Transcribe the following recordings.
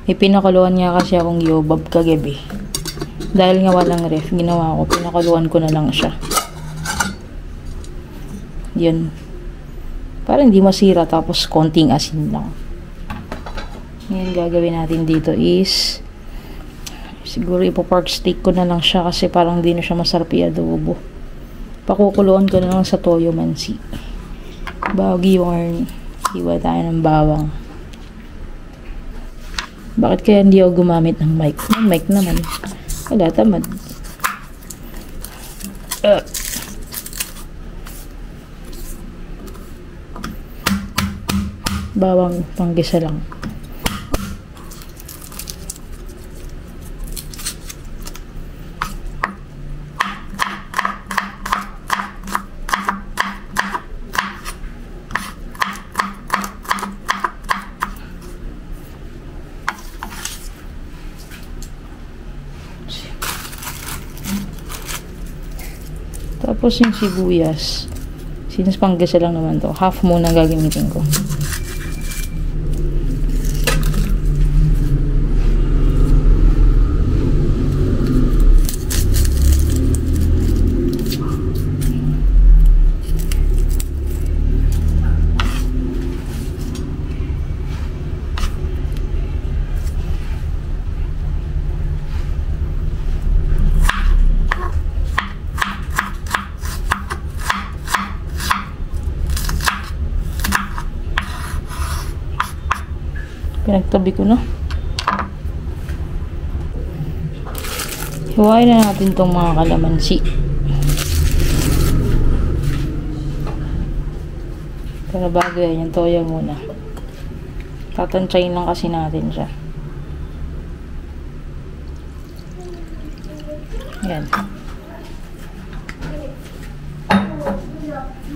May pinakuluan nga kasi akong yobab kagabi. Dahil nga walang ref, ginawa ko, pinakuluan ko na lang siya. Yun. Para hindi masira, tapos konting asin lang. Ngayon gagawin natin dito is siguro ipo-pork steak ko na lang siya kasi parang hindi na siya masarap i-adobo. Pakukuluan ko na lang sa toyo mansi. Bagi yarn. Hiwa tayo ng bawang. Bakit kaya hindi ako gumamit ng mic? May mic naman. Wala, tamad. Bawang panggisa lang. Tapos yung sibuyas, since panggisa lang naman to, half muna gagamitin ko. Pinagtabi ko na. Hiwain na natin itong mga kalamansi. Pero bago yan, yung toyo muna. Tatansyahin lang kasi natin siya. Yan.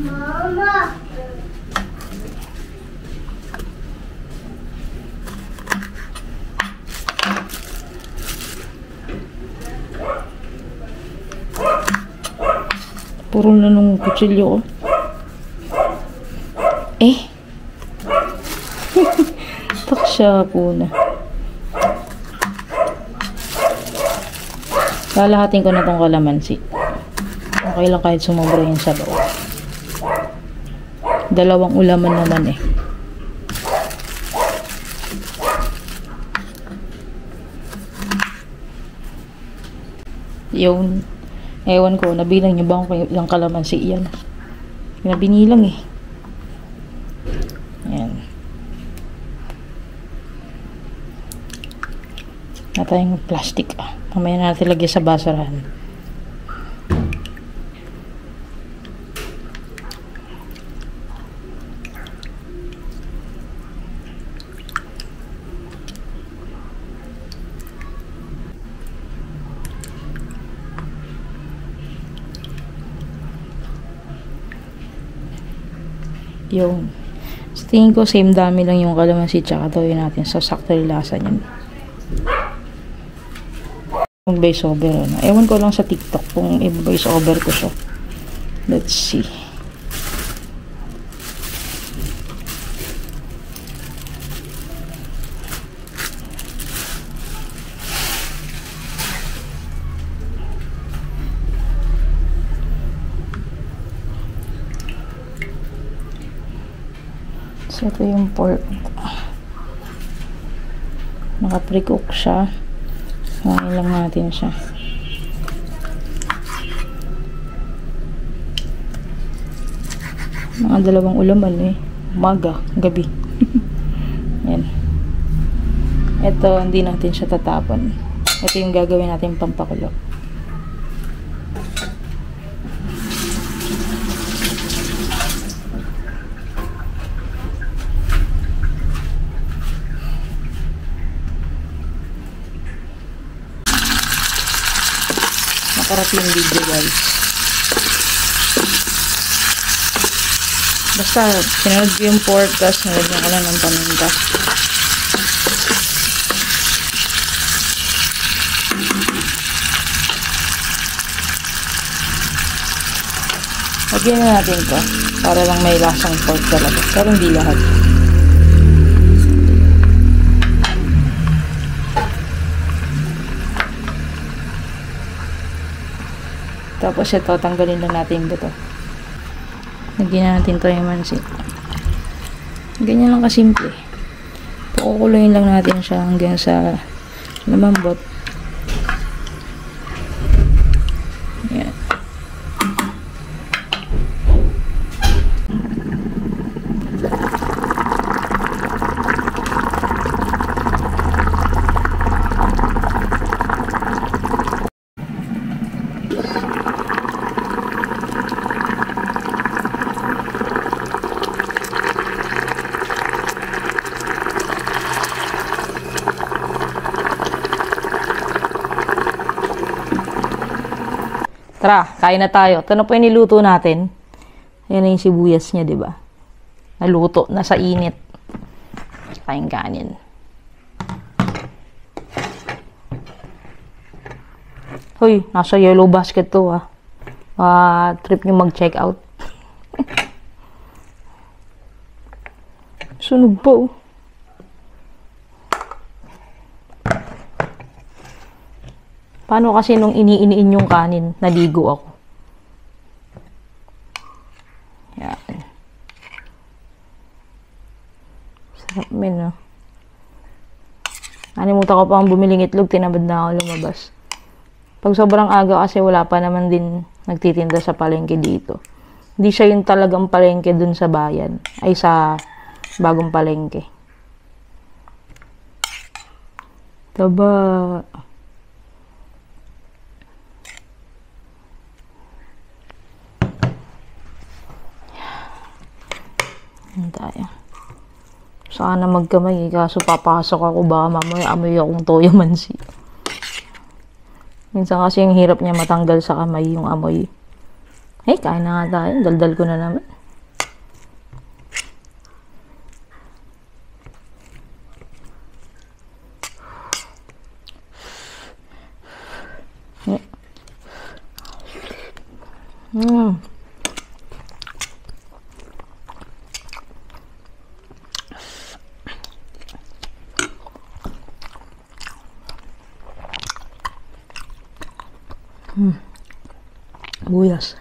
Mama! Puro na nung kutsilyo ko. Taksya po na. Lalahatin ko na tong kalamansi. Okay lang kahit sumobra yung sabaw. Dalawang ulaman naman eh. Yun. Ewan ko, nabilang niyo ba kung ilang kalamansi yan? Nabinilang eh. Ayan. Na tayong plastic ah. Mamaya natin lagyan sa basurahan. Yung sa tingin ko same dami lang yung kalamansi tsaka toyo natin sa sakto yung lasa niyan. Kung voice over ano. Ewan ko lang sa TikTok kung i-voice over ko siya. Let's see. So, ito yung pork. Naka-pre-cook siya. Ngayon lang natin siya. Mga 2 ulaman eh. Umaga, gabi. Yan. Ito, hindi natin siya tatapon. Ito yung gagawin natin pampakulo. Nakarap yung video guys. Basta sinunod ko yung pork tapos nalagyan ko lang ng paminta. Lagyan na natin ito para lang may lasang pork talaga pero hindi lahat. Tapos ito, tanggalin lang natin yung buto. Lagyan natin to yung mansi. Ganyan lang kasimple. Pakukuloyin lang natin siya hanggang sa lumambot. Yan. Tara, kain na tayo. Ito na po yung niluto natin. Ayan na yung sibuyas niya, di ba? Naluto, nasa init. Tsaka yung kanin. Hoy, nasa yellow basket to trip nyo mag-check out. Sunog po. Paano kasi nung iniiniin yung kanin, naligo ako. Yan. Sarap men, no? Nalimutan ko pa ang bumiling itlog, tinamad na ako lumabas. Pag sobrang aga kasi wala pa naman din nagtitinda sa palengke dito. Hindi siya yung talagang palengke dun sa bayan. Ay, sa bagong palengke. Taba. Tayo. Sana magkamay, kaso papasok ako, baka mamaya amoy akong toyo mansi. Minsan kasi yung hirap niya matanggal sa kamay yung amoy. Kain na nga tayo. Daldal ko na naman. Buyas.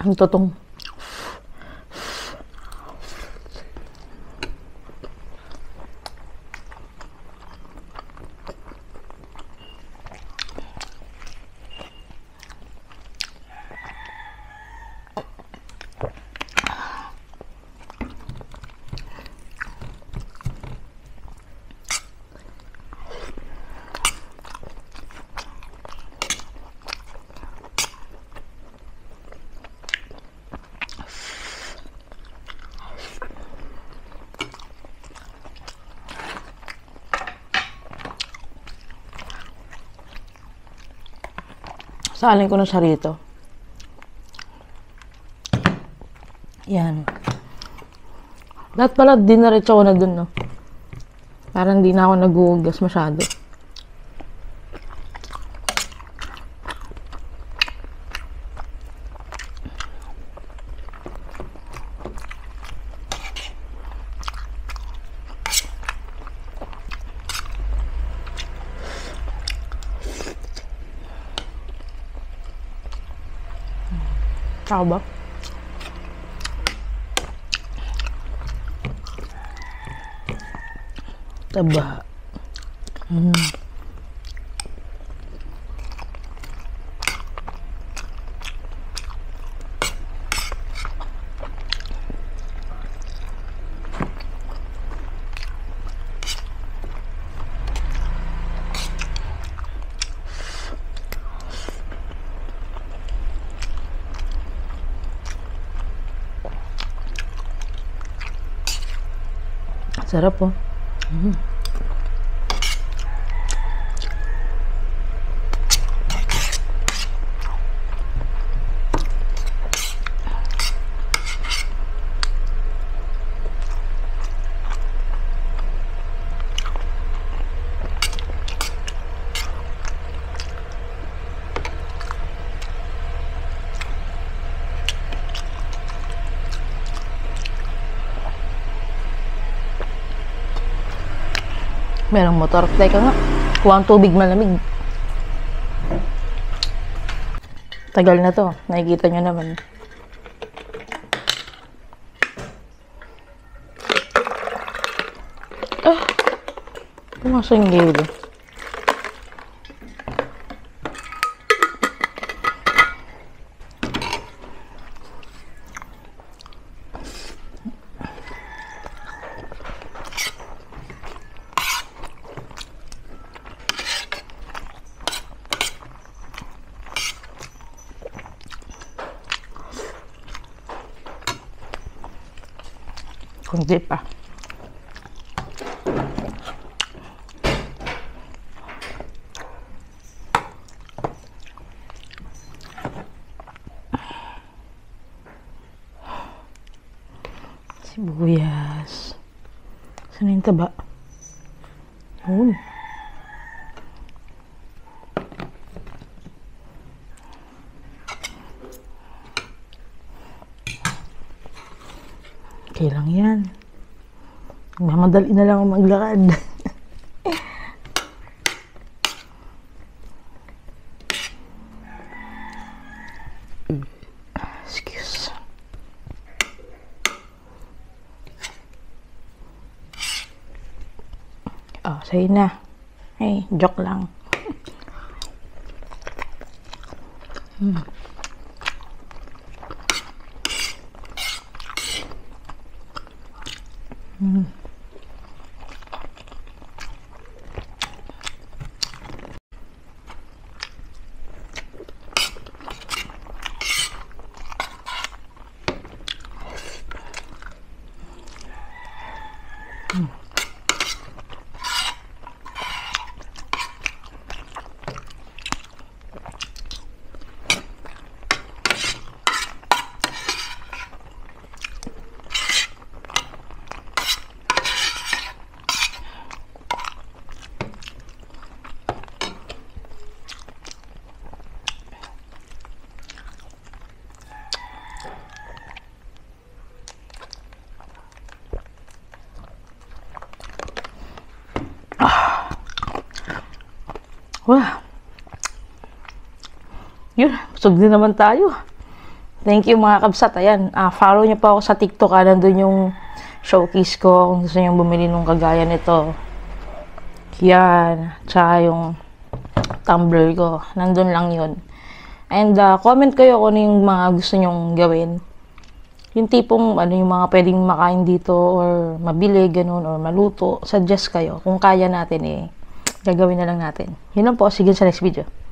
Ang totong. Salin ko na siya rito. Yan. Lahat pala, dinaretso ko na dun, no? Parang di na ako nag-uugas masyado. Tao ba? Taba. Sarap po. Merong motor. Teka nga. Kuha ang tubig malamig. Tagal na to. Nakikita nyo naman. Pumasok yung gilid. Kunti pa. Sibuyas. Saan yung taba? Yun. Okay lang yan. Mamadali na lang ako maglakad. Excuse. Oh, sa'yo na. Hey, joke lang. Wow. Yun, busog din naman tayo. Thank you mga kabsat. Ayan, follow nyo pa ako sa TikTok. Nandun yung showcase ko kung gusto nyo bumili nung kagaya nito. Yan. Tsaka yung tumbler ko. Nandun lang yun. And comment kayo kung ano yung mga gusto nyong gawin. Yung tipong ano yung mga pwedeng makain dito or mabili, ganun, or maluto. Suggest kayo. Kung kaya natin gagawin na lang natin. Yun lang po. Sige sa next video.